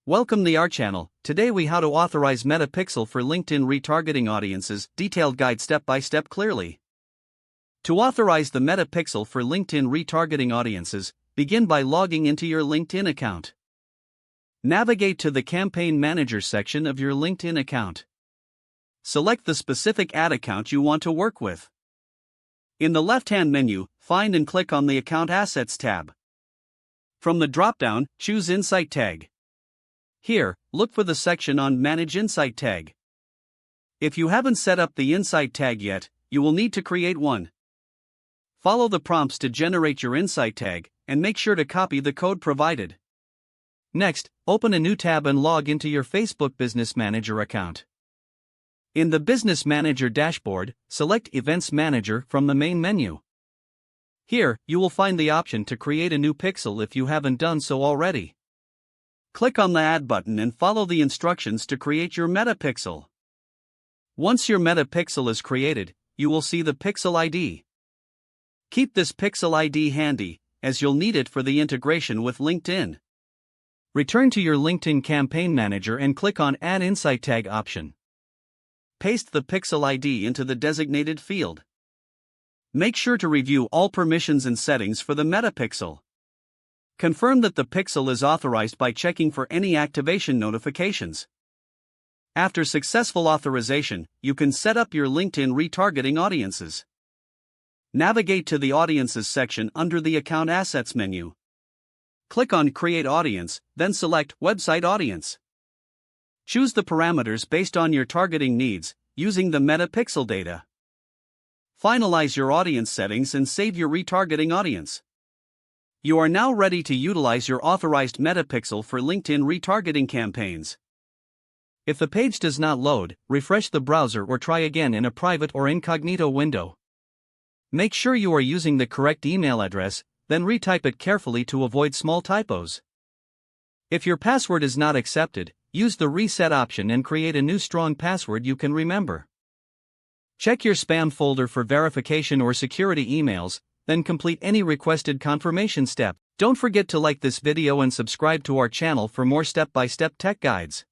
Welcome to our channel. Today we how to authorize Metapixel for LinkedIn retargeting audiences, detailed guide step by step clearly. To authorize the Metapixel for LinkedIn retargeting audiences, begin by logging into your LinkedIn account. Navigate to the Campaign Manager section of your LinkedIn account. Select the specific ad account you want to work with. In the left-hand menu, find and click on the Account Assets tab. From the drop-down, choose Insight Tag. Here, look for the section on Manage Insight Tag. If you haven't set up the Insight Tag yet, you will need to create one. Follow the prompts to generate your Insight Tag, and make sure to copy the code provided. Next, open a new tab and log into your Facebook Business Manager account. In the Business Manager dashboard, select Events Manager from the main menu. Here, you will find the option to create a new pixel if you haven't done so already. Click on the Add button and follow the instructions to create your Metapixel. Once your Metapixel is created, you will see the Pixel ID. Keep this Pixel ID handy, as you'll need it for the integration with LinkedIn. Return to your LinkedIn Campaign Manager and click on Add Insight Tag option. Paste the Pixel ID into the designated field. Make sure to review all permissions and settings for the Metapixel. Confirm that the pixel is authorized by checking for any activation notifications. After successful authorization, you can set up your LinkedIn retargeting audiences. Navigate to the Audiences section under the Account Assets menu. Click on Create Audience, then select Website Audience. Choose the parameters based on your targeting needs, using the Metapixel data. Finalize your audience settings and save your retargeting audience. You are now ready to utilize your authorized Metapixel for LinkedIn retargeting campaigns. If the page does not load, refresh the browser or try again in a private or incognito window. Make sure you are using the correct email address, then retype it carefully to avoid small typos. If your password is not accepted, use the Reset option and create a new strong password you can remember. Check your spam folder for verification or security emails, then complete any requested confirmation step. Don't forget to like this video and subscribe to our channel for more step-by-step tech guides.